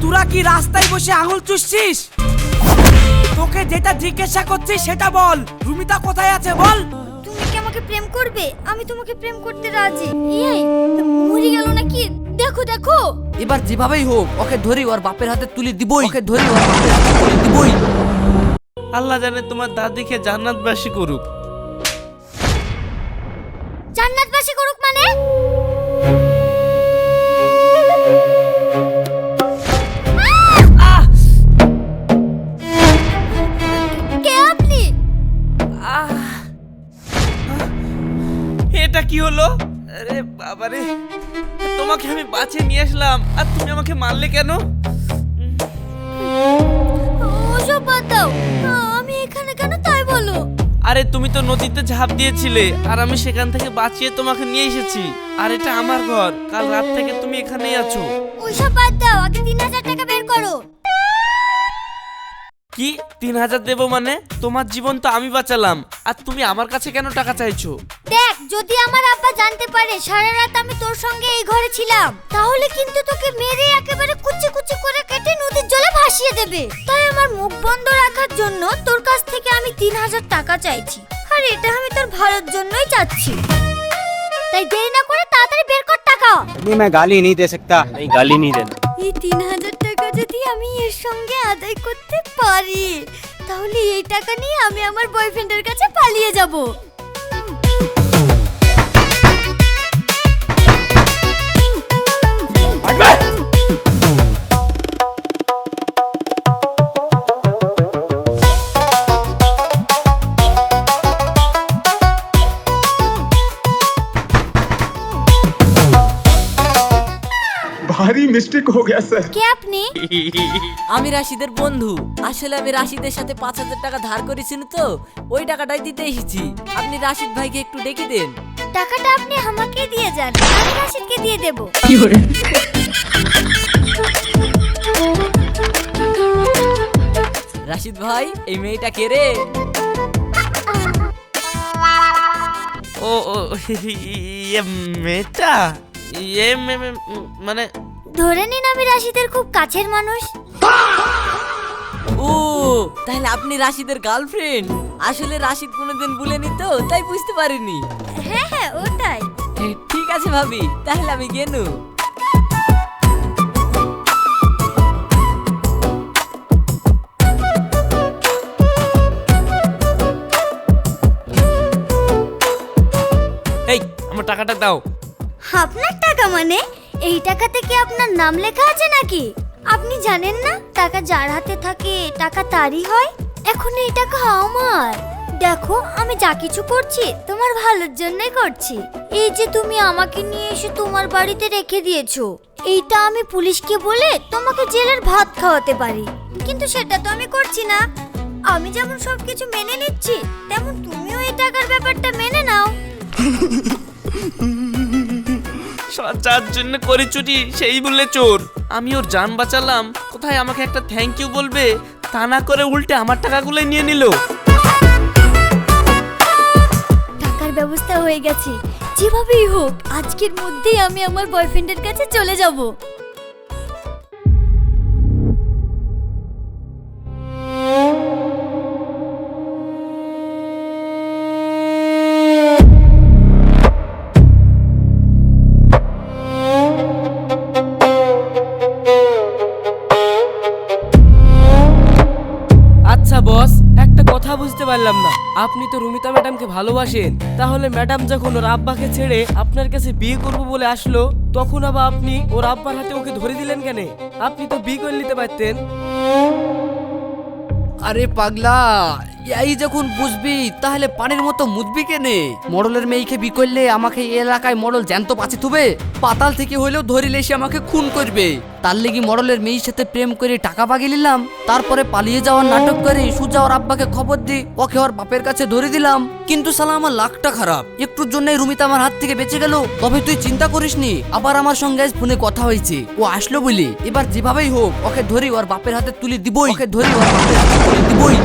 তোরা কি রাস্তায় বসে আঙুল চুষছিস? তোকে যেটা জিজ্ঞাসা করছি সেটা বল, রুমিতা কোথায় আছে বল। তুমি কি আমাকে প্রেম করবে? আমি তোমাকে প্রেম করতে রাজি। এই মরে গেল নাকি? দেখো দেখো। এবার যেভাবেই হোক ওকে ধরি ওর বাপের হাতে তুলে দিবই, ওকে ধরি ওর বাপের হাতে তুলে দিবই। আল্লাহ জানে তোমার দাদিকে জান্নাতবাসী করুক। জান্নাতবাসী করুক মানে? কে আপনি? এটা কি হলো? আরে বাবারে, তোমাকে আমি বাঁচিয়ে নিয়ে আসলাম আর তুমি আমাকে মারলে কেন? ওসব বাদ দাও, আমি এখানে কেন তাই বলো। আরে তুমি তো নদীতে ঝাঁপ দিয়েছিলে আর আমি সেখান থেকে বাঁচিয়ে তোমাকে নিয়ে এসেছি। আর এটা আমার ঘর, কাল রাত থেকে তুমি এখানেই আছো। ওসব বাদ দাও, আগে 3000 টাকা বের করো। কি 3000 দেবো মানে? তোমার জীবন তো আমি বাঁচালাম আর তুমি আমার কাছে কেন টাকা চাইছো? দেখ, যদি আমার আব্বা জানতে পারে সারা রাত আমি তোর সঙ্গে এই ঘরে ছিলাম, তাহলে কিন্তু তোকে মেরে একেবারে কুচি কুচি করে কেটে নদীর জলে ভাসিয়ে দেবে। তাই আমার মুখ বন্ধ রাখার জন্য তোর কাছ থেকে আমি 3000 টাকা চাইছি, আর এটা আমি তোর ভালোর জন্যই চাচ্ছি। তাই দেরি না করে তাড়াতাড়ি বের কর টাকা। नहीं मैं गाली नहीं दे सकता। नहीं गाली नहीं देना। এই 3000 টাকা যদি আমি এর সঙ্গে আদায় করতে পারি, তাহলে এই টাকা নিয়ে আমি আমার বয়ফ্রেন্ডের কাছে পালিয়ে যাব। भारी मिस्टेक हो गया सर। কে আপনি? আমি রাশিদের বন্ধু। আসলে আমি রাশিদের সাথে 5000 টাকা ধার করেছিল তো, ওই টাকাটাই দিতে এসেছি। আপনি রাশিদ ভাইকে একটু ডেকে দেন। টাকাটা আপনি আমাকে দিয়ে যান, আমি রাশিদকে দিয়ে দেব। রাশিদ ভাই, এই মেয়েটা কে রে? ও ও ইয়ে মেয়েটা, ইয়ে মানে ধরে নিন আমি রাশিদের খুব কাছের মানুষ। ও, তাহলে আপনি রাশিদের গার্লফ্রেন্ড? আসলে রাশিদ কোনোদিন ভুলেনি তো, তাই বুঝতে পারিনি। হ্যাঁ হ্যাঁ, ওটাই। ঠিক আছে ভাবি, তাহলে আমি গেনু। এই আমার টাকাটা দাও। আপনার টাকা মানে? এই টাকাতে কি আপনার নাম লেখা আছে নাকি? আপনি জানেন না টাকা যার হাতে থাকে টাকা তারই হয়? এখন এই টাকা আমার। দেখো, আমি যা কিছু করছি তোমার ভালোর জন্যই করছি। এই যে তুমি আমাকে নিয়ে এসে তোমার বাড়িতে রেখে দিয়েছো, এইটা আমি পুলিশকে বলে তোমাকে জেলের ভাত খাওয়াতে পারি, কিন্তু সেটা তো আমি করছি না। আমি যেমন সবকিছু মেনে নিচ্ছি, তেমন তুমিও এই টাকার ব্যাপারটা মেনে নাও। যার জন্য করে চুরি সেই বললে চোর। আমি ওর জান বাঁচালাম, কোথায় আমাকে একটা থ্যাংক ইউ বলবে? তা না করে উল্টে আমার টাকাগুলো নিয়ে নিল। টাকার ব্যবস্থা হয়ে গেছে, যেভাবেই হোক আজকের মধ্যেই আমি আমার বয়ফ্রেন্ডের কাছে চলে যাব। আচ্ছা বস, একটা কথা বুঝতে পারলাম না। আপনি তো রুমিতা ম্যাডামকে ভালোবাসেন, তাহলে ম্যাডাম যখন ওর আব্বাকে ছেড়ে আপনার কাছে বিয়ে করব বলে আসলো, তখন আবার আপনি ওর আব্বার হাতে ওকে ধরে দিলেন কেন? আপনি তো বিয়ে করে নিতে পারতেন। আরে পাগলা, এই যখন বুঝবি তাহলে পানির মতো মুদবি কেনে? মডেলের মেয়েকে বি করলে আমাকে এই এলাকায় মডেল জ্যান্ত বাঁচি থুবে, পাতাল থেকে হইলেও ধরিলে সে আমাকে খুন করবে। তার লেগে মডেলের মেয়ের সাথে প্রেম করে টাকা বাগিয়ে নিলাম, তারপরে পালিয়ে যাওয়ার নাটক করে সুজা ওর আব্বাকে খবর দি ওকে ওর বাপের কাছে ধরে দিলাম। কিন্তু শালা আমার লাকটা খারাপ, একটুর জন্য রুমিতা আমার হাত থেকে বেঁচে গেল। তবে তুই চিন্তা করিসনি, আবার আমার সঙ্গে আজ ফোনে কথা হয়েছে, ও আসলো বলি। এবার যেভাবেই হোক ওকে ধরি ওর বাপের হাতে তুলে দিবই, ওকে ধরি ওর বাপের হাতে তুলে দিবই।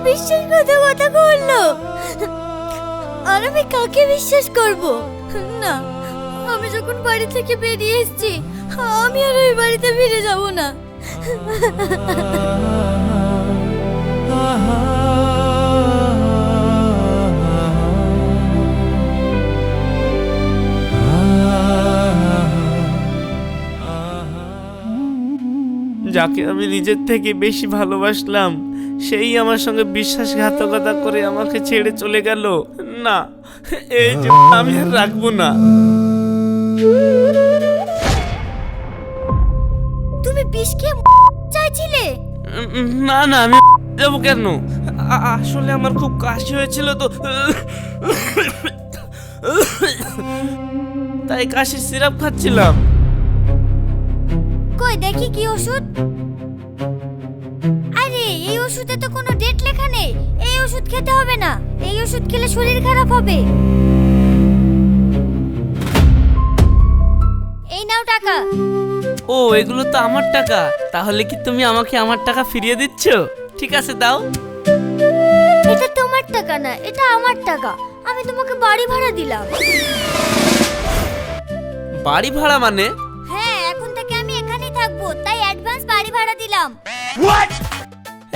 বিশ্বাসঘাতকতা করলো। আর আমি কাকে বিশ্বাস করব? না, আমি যখন বাড়ি থেকে বেরিয়ে এসেছি আমি আর ওই বাড়িতে ফিরে যাব না। যাকে আমি নিজের থেকে বেশি ভালোবাসলাম সেই আমার সঙ্গে বিশ্বাসঘাতকতা করে আমাকে ছেড়ে চলে গেল। না, এই যে আমি আর রাখবো না। তুমি বিষ খেয়ে চাইছিলে? না না, আমি যাবো কেন? আসলে আমার খুব কাশি হয়েছিল তো, তাই কাশির সিরাপ খাচ্ছিলাম। কই দেখি কি ওষুধ? আরে এই ওষুধে তো কোনো ডেট লেখা নেই। এই ওষুধ খেতে হবে না, এই ওষুধ খেলে শরীর খারাপ হবে। এই নাও টাকা। ও, এগুলো তো আমার টাকা। তাহলে কি তুমি আমাকে আমার টাকা ফিরিয়ে দিচ্ছ? ঠিক আছে, দাও। এটা তোমার টাকা না, এটা আমার টাকা। আমি তোমাকে বাড়ি ভাড়া দিলাম। বাড়ি ভাড়া মানে? হ্যাঁ, এখন থেকে আমি এখানেই থাকবো, তাই অ্যাডভান্স বাড়ি ভাড়া দিলাম।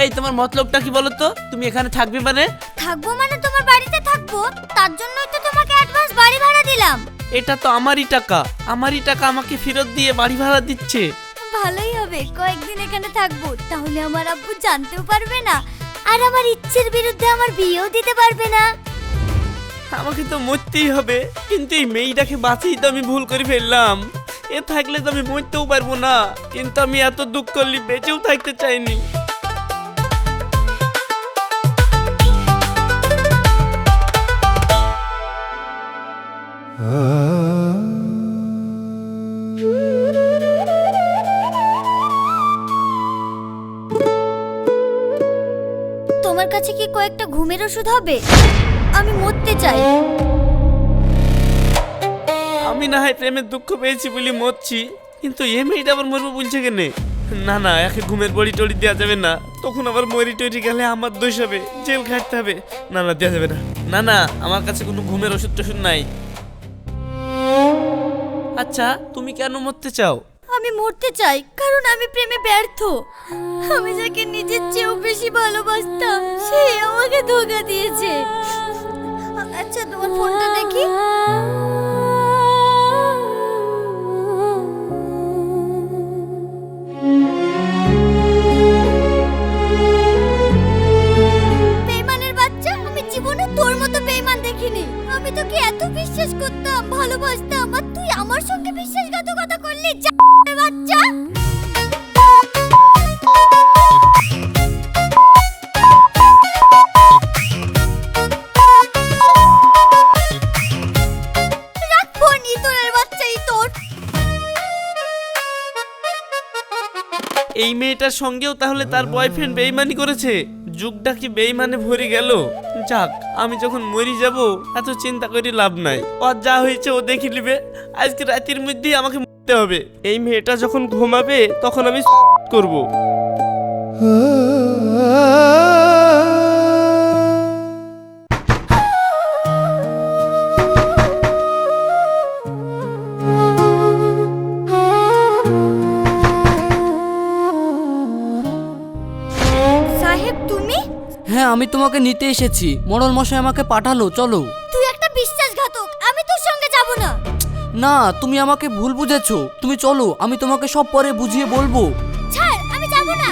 এই, তোমার মতলবটা কি বলো তো? তুমি এখানে থাকবে মানে? থাকবো মানে তোমার বাড়িতে থাকবো, তার জন্যই তো তোমাকে অ্যাডভান্স বাড়ি ভাড়া দিলাম। এটা তো আমারই টাকা, আমারই টাকা আমাকে ফেরত দিয়ে বাড়ি ভাড়া দিচ্ছে। ভালোই হবে, কয়েকদিন এখানে থাকবো, তাহলে আমার আব্বু জানতেও পারবে না, আর আমার ইচ্ছের বিরুদ্ধে আমার বিয়েও দিতে পারবে না। আমাকে তো মরতেই হবে, কিন্তু এই মেয়েটাকে বাঁচিয়ে তো আমি ভুল করে ফেললাম। এ থাকলে তো আমি মরতেও পারবো না, কিন্তু আমি এত দুঃখ করলে বেঁচেও থাকতে চাইনি। তোমার কাছে কি কয়েকটা ঘুমের ওষুধ হবে? আমি মরতে চাই। আমি না হয় প্রেমের দুঃখ পেয়েছি বলে মরছি, কিন্তু এ মেয়েটা আবার মরবো বলছে কেনে? না না, একে ঘুমের বড়ি টড়ি দেওয়া যাবে না, তখন আবার মরি টরি গেলে আমার দোষ হবে, জেল খাটতে হবে। না না, দেওয়া যাবে না। না না, আমার কাছে কোনো ঘুমের ওষুধ টষুধ নাই। আচ্ছা, তুমি কেন মরতে চাও? আমি মরতে চাই কারণ আমি প্রেমে ব্যর্থ। আমি যাকে নিজের চেয়েও বেশি ভালোবাসতাম সে আমাকে ধোঁকা দিয়েছে। আচ্ছা, তোমার ফোনটা দেখি। বেঈমানের বাচ্চা, আমি জীবনে তোর মতো বেঈমান দেখিনি। আমি তোকে এত বিশ্বাস করতাম, ভালোবাসতাম, আর তুই আমার সঙ্গে বিশ্বাসঘাতকতা করলি, বাচ্চা। এই মেয়েটার সঙ্গেও তাহলে তার বয়ফ্রেন্ড বেইমানি করেছে। যুগটা কি বেইমানে ভরে গেল। যাক, আমি যখন মরি যাব এত চিন্তা করে লাভ নাই। ওর যা হয়েছে ও দেখে নেবে। আজকে রাতের মধ্যেই আমাকে মরতে হবে। এই মেয়েটা যখন ঘুমাবে তখন আমি করব। সাহেব, তুমি? হ্যাঁ, আমি তোমাকে নিতে এসেছি। মোড়ল মশাই আমাকে পাঠালো, চলো। তুই একটা বিশ্বাসঘাতক, আমি তোর সঙ্গে যাব না। না, তুমি আমাকে ভুল বুঝেছো। তুমি চলো, আমি তোমাকে সব পরে বুঝিয়ে বলবো। ছাড়, আমি যাব না।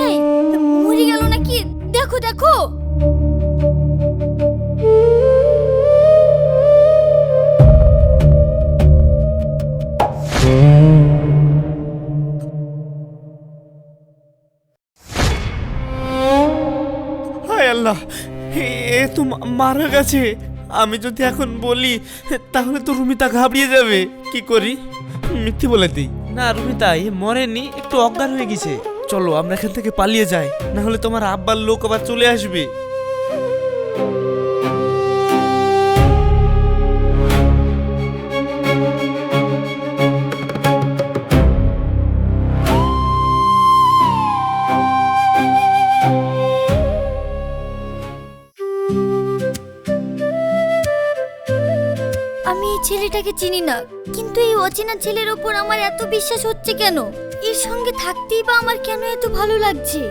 এই, মরে গেল নাকি? দেখো দেখো। হায় আল্লাহ, এ তো মারা গেছে। আমি যদি এখন বলি তাহলে তো রুমিতা ঘাবড়িয়ে যাবে। কি করি? মিথ্যে বলে দিই। না রুমিতা এ মরেনি, একটু অজ্ঞান হয়ে গেছে। চলো আমরা এখান থেকে পালিয়ে যাই, না হলে তোমার আব্বার লোক আবার চলে আসবে। আমি এই ছেলেটাকে চিনি না, কিন্তু এই অচেনা ছেলের ওপর আমার এত বিশ্বাস হচ্ছে কেন? এর সঙ্গে থাকতেই বা আমার কেন এত ভালো লাগছে?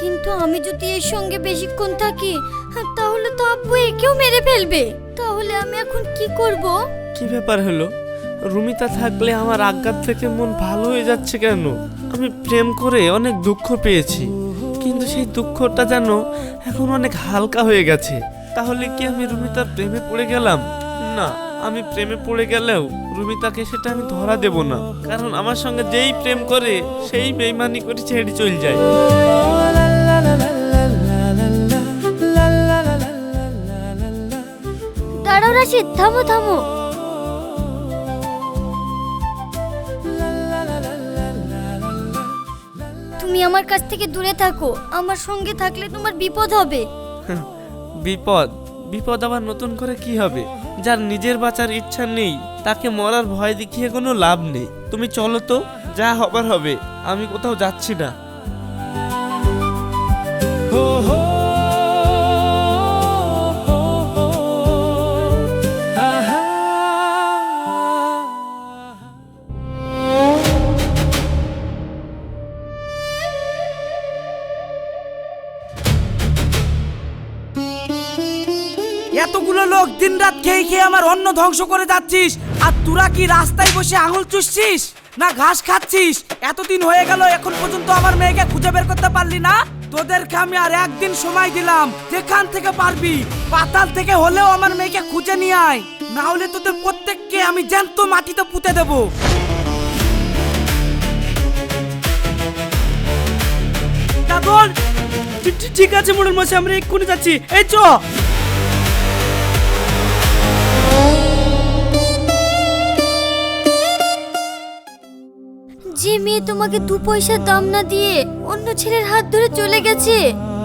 কিন্তু আমি যদি এর সঙ্গে বেশিক্ষণ থাকি তাহলে তো আব্বু একেও মেরে ফেলবে। তাহলে আমি এখন কি করব? কি ব্যাপার হলো? রুমিতা থাকলে আমার আজ্ঞাত থেকে মন ভালো হয়ে যাচ্ছে কেন? আমি প্রেম করে অনেক দুঃখ পেয়েছি, কিন্তু সেই দুঃখটা যেন এখন অনেক হালকা হয়ে গেছে। তাহলে কি আমি রুমিতার প্রেমে পড়ে গেলাম? না, আমি প্রেমে পড়ে গেলেও রুমিতাকে সেটা আমি ধরা দেব না, কারণ আমার সঙ্গে যেই প্রেম করে সেই বেইমানি করে ছেড়ে চলে যায়। দাঁড়াও রাশিদ, থামো থামো। তুমি আমার কাছ থেকে দূরে থাকো, আমার সঙ্গে থাকলে তোমার বিপদ হবে। বিপদ? বিপদ আবার নতুন করে কি হবে? যার নিজের বাঁচার ইচ্ছা নেই তাকে মরার ভয় দেখিয়ে কোনো লাভ নেই। তুমি চলো তো, যা হবার হবে। আমি কোথাও যাচ্ছি না। এতগুলো লোক দিনরাত খেয়ে খেয়ে আমার অন্ন ধ্বংস করে যাচ্ছিস, আর তোরা কি রাস্তায় বসে আঙুল চুষছিস না ঘাস খাচ্ছিস? এতদিন হয়ে গেল, এখন পর্যন্ত আমার মেয়েকে খুঁজে বের করতে পারলি না? তোদেরকে আমি আর একদিন সময় দিলাম, যেখান থেকে পারবি পাতাল থেকে হলেও আমার মেয়েকে খুঁজে নিয়ে আয়, না হলে তোদের প্রত্যেককে আমি জ্যান্ত মাটিতে পুঁতে দেবো। দাদল, ঠিক আছে মোড়ল মশাই, আমরা এক্ষুনি যাচ্ছি। এই চ। যে মেয়ে তোমাকে 2 পয়সার দাম না দিয়ে অন্য ছেলের হাত ধরে চলে গেছে,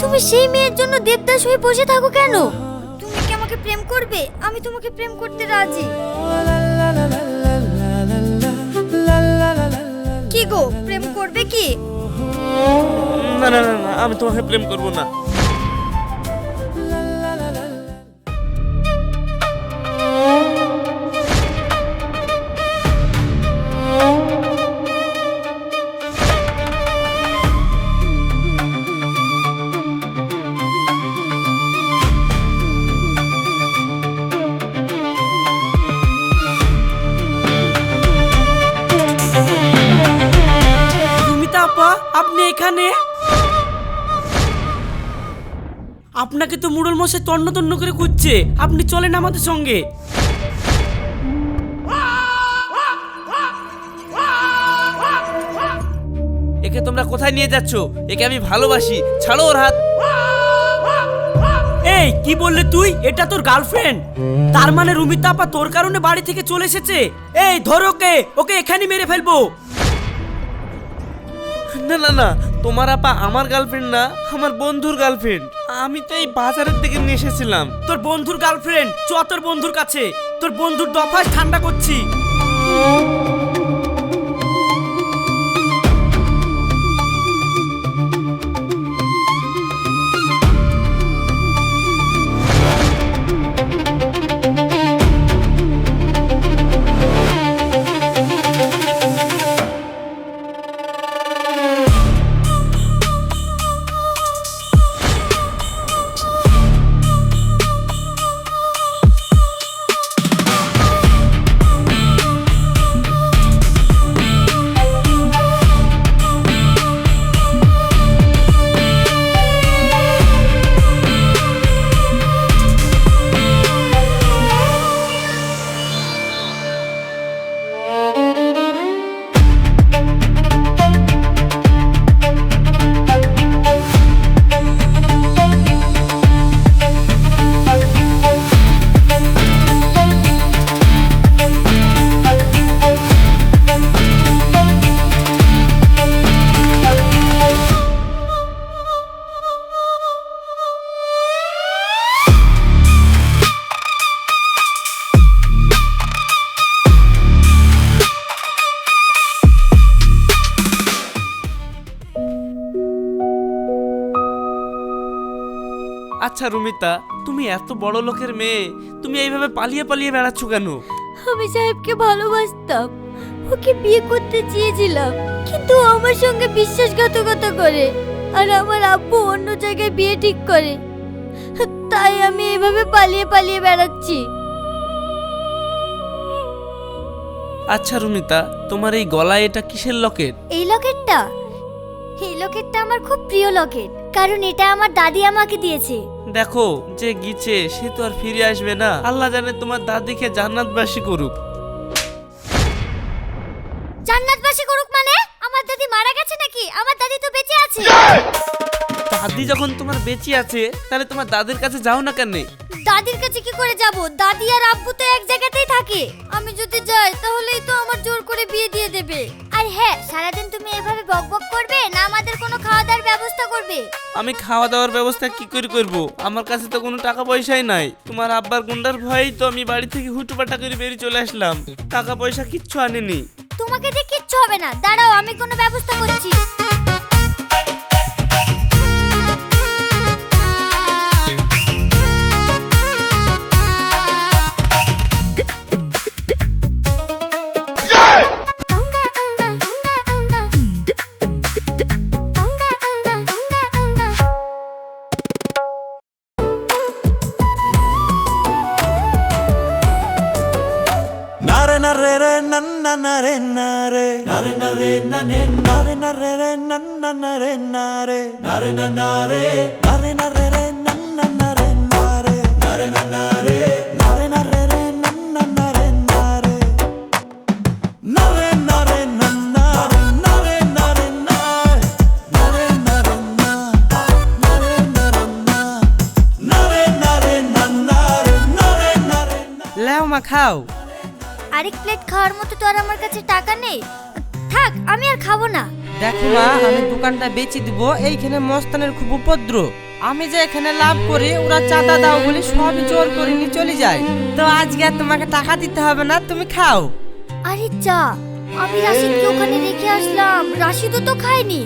তুমি সেই মেয়ের জন্য দেবদাস হয়ে বসে থাকো কেন? তুমি কি আমাকে প্রেম করবে? আমি তোমাকে প্রেম করতে রাজি। কি গো, প্রেম করবে কি? না না না না, আমি তোমাকে প্রেম করব না। রুমিতা আপা, আপনি এখানে? আপনাকে তো মুড়ল মশাই তন্ন তন্ন করে খুঁজছে, আপনি চলেন আমাদের সঙ্গে। একে তোমরা কোথায় নিয়ে যাচ্ছ? একে আমি ভালোবাসি, ছাড়ো ওর হাত। এই কি বললি তুই? এটা তোর গার্লফ্রেন্ড? তার মানে রুমিতা আপা তোর কারণে বাড়ি থেকে চলে এসেছে? এই ধর ওকে, ওকে এখানে মেরে ফেলবো। না না না, তোমার আপা আমার গার্লফ্রেন্ড না, আমার বন্ধুর গার্লফ্রেন্ড। আমি তো এই বাজারের দিকে নিয়ে এসেছিলাম। তোর বন্ধুর গার্লফ্রেন্ড? চ তোর বন্ধুর কাছে, তোর বন্ধুর দফায় ঠান্ডা করছি। আচ্ছা রুমিতা, তুমি এত বড় লোকের মেয়ে, তুমি এইভাবে পালিয়ে পালিয়ে বেড়াচ্ছ কেন? আমি সাহেবকে ভালোবাসতাম, ওকে বিয়ে করতে চেয়েছিলাম, কিন্তু ও আমার সঙ্গে বিশ্বাসঘাতকতা করে আর আমার আব্বু অন্য জায়গায় বিয়ে ঠিক করে। তাই আমি এভাবে পালিয়ে পালিয়ে বেড়াচ্ছি। আচ্ছা রুমিতা, তোমার এই গলায় এটা কিসের লকেট? এই লকেটটা আমার খুব প্রিয় লকেট, কারণ এটা আমার দাদি আমাকে দিয়েছে। দেখো, যে গিছে সে তো আর ফিরে আসবে না। আল্লাহ জানে তোমার দাদিকে জান্নাতবাসী করুক। জান্নাতবাসী করুক মানে? আমার দাদি মারা গেছে নাকি? আমার দাদি তো বেঁচে আছে। দাদি যখন তোমার বেঁচে আছে, তাহলে তোমার দাদির কাছে যাও না কেন? দাদির কাছে কি করে যাব? দাদি আর আব্বু তো এক জায়গাতেই থাকে। আমি যদি যাই তাহলেই তো আমার জোর করে বিয়ে দিয়ে দেবে। আর হ্যাঁ, সারাদিন তুমি এভাবে বকবক করবে না, আমাদের কোনো খাওয়া দাওয়ার ব্যবস্থা করবে? আমি খাওয়া দাওয়ার ব্যবস্থা কি করে করব? আমার কাছে তো কোনো টাকা পয়সাই নাই। তোমার আব্বার গুন্ডার ভয়েই তো আমি বাড়ি থেকে হুটুপাটা করে বেরিয়ে চলে আসলাম। টাকা পয়সা কিচ্ছু আনিনি। তোমাকে দিয়ে কিচ্ছু হবে না, দাঁড়াও আমি কোনো ব্যবস্থা করছি। Nare nare re nanna nare nare nare nare nane nare nare re nanna nare nare nare nare nare nare re nanna nare nare nare nare nare nare re nanna nare nare nare nare nanna nare nare nare nare nare na nare nare na nare nare nanna nare nare লেও মা খাও। আরেক plate খাওয়ার মতো তো আর আমার কাছে টাকা নেই। থাক, আমি আর খাবো না। দেখো মা, আমি দোকানটা বেচে দিব। এইখানে মস্তানের খুব উপদ্রব। আমি যে এখানে লাভ করি, ওরা চাঁদা দাও বলে সবই জোর করে নিয়ে চলে যায়। তো আজকে আর তোমাকে টাকা দিতে হবে না, তুমি খাও। আরে চা, আমি রাশিদকে ওখানে রেখে আসলাম, রাশিদও তো খায়নি।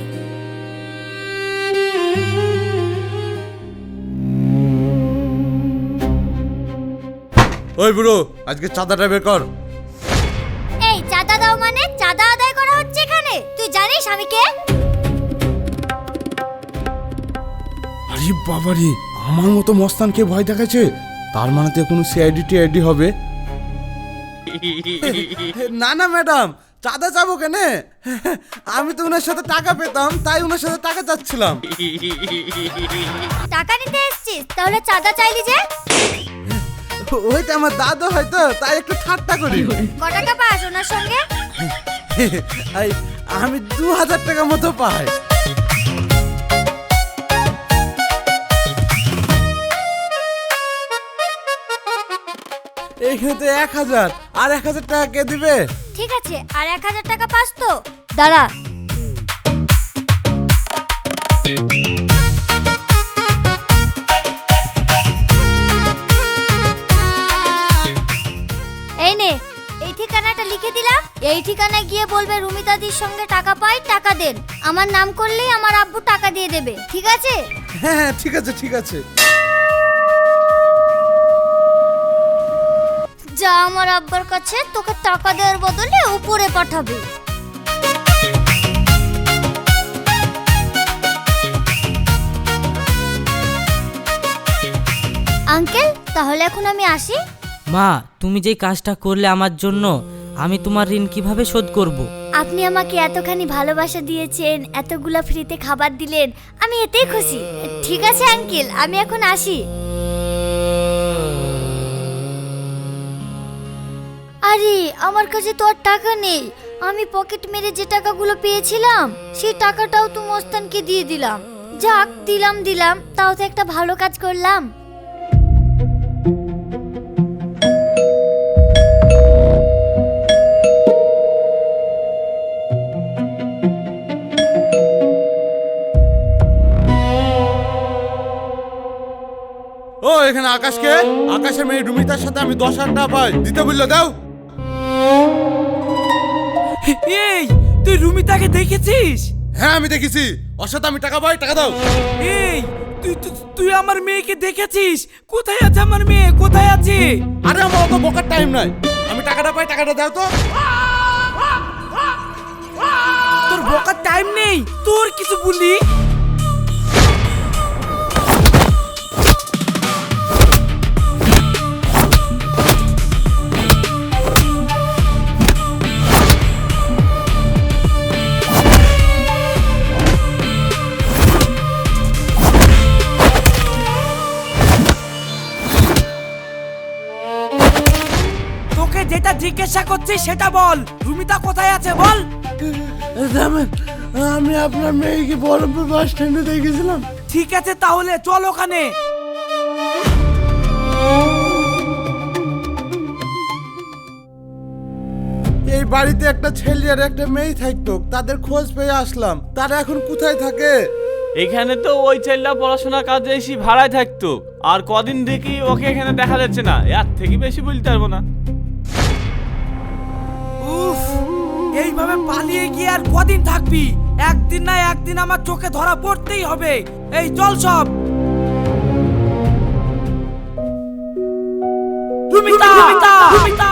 ওই বুড়ো, আজকে চাঁদাটা বের কর। এই চাঁদা দাও মানে? চাঁদা আদায় করা হচ্ছে এখানে? তুই জানিস আমি কে? আরে বাবারে, আমার মতো মস্তানকে ভয় দেখাচ্ছে, তার মানে তো কোনো সিআইডি টিআইডি হবে। না না ম্যাডাম, চাঁদা চাবো কেন? আমি তো ওনার সাথে টাকা পেতাম, তাই ওনার সাথে টাকা চাচ্ছিলাম। টাকা নিতে এসেছিস, তাহলে চাঁদা চাইলি যে? ওইটা আমার দাদু হয়তো, তাই একটু ঠাট্টা করি। ক টাকা পাস ওনার সঙ্গে? আমি 2000 টাকা মতো পাই। এইখানে তো 1000, আর 1000 টাকা কে দিবে? ঠিক আছে, আর 1000 টাকা পাস তো? দাঁড়া। এই নে, এই ঠিকানাটা লিখে দিলাম। এই ঠিকানায় গিয়ে বলবে রুমি দাদির সঙ্গে টাকা পাই, টাকা দেন। আমার নাম করলেই আমার আব্বু টাকা দিয়ে দেবে, ঠিক আছে? হ্যাঁ হ্যাঁ, ঠিক আছে ঠিক আছে। যা আমার আব্বার কাছে, তোকে টাকা দেওয়ার বদলে উপরে পাঠাবে। আঙ্কেল, তাহলে এখন আমি আসি? মা, তুমি যে কাজটা করলে আমার জন্য, আমি তোমার ঋণ কিভাবে শোধ করব? আপনি আমাকে এতখানি ভালোবাসা দিয়েছেন, এতগুলা ফ্রিতে খাবার দিলেন, আমি এতেই খুশি। ঠিক আছে আঙ্কেল, আমি এখন আসি। আরে আমার কাছে তো আর টাকা নেই। আমি পকেট মেরে যে টাকাগুলো পেয়েছিলাম, সেই টাকাটাও তো মস্তানকে দিয়ে দিলাম। যাক, দিলাম, তাও তো একটা ভালো কাজ করলাম। ও এখানে আকাশকে, আকাশের মেয়ে রুমিতার সাথে আমি 10,000 টাকা পাই, দিতে বললো, দাও। এই, তুই রুমিতাকে দেখেছিস? হ্যাঁ আমি দেখেছি, ওর সাথে আমি টাকা পাই, টাকা দাও। এই তুই আমার মেয়েকে দেখেছিস? কোথায় আছে আমার মেয়ে, কোথায় আছে? আরে আমার অত বকার টাইম নাই, আমি টাকাটা পাই, টাকাটা দাও তো। তোর বকার টাইম নেই, তোর কিছু বলি। তোকে যেটা জিজ্ঞাসা করছি সেটা বল, রুমিতা কোথায় আছে বল। আমি আপনার মেয়েকে বহরমপুর বাস স্ট্যান্ডে দেখেছিলাম। ঠিক আছে তাহলে চল ওখানে। এই বাড়িতে একটা ছেলে আর একটা মেয়ে থাকতো, তাদের খোঁজ পেয়ে আসলাম। তারা এখন কোথায় থাকে? এখানে তো ওই ছেলেটা পড়াশোনার কাজে এসে ভাড়ায় থাকতো, আর কদিন থেকে ওকে এখানে দেখা যাচ্ছে না। এর থেকে বেশি বলতে পারবো না। উফ, এইভাবে পালিয়ে গিয়ে আর কদিন থাকবি? একদিন না একদিন আমার চোখে ধরা পড়তেই হবে। এই চল সব। রুমিতা, রুমিতা, রুমিতা।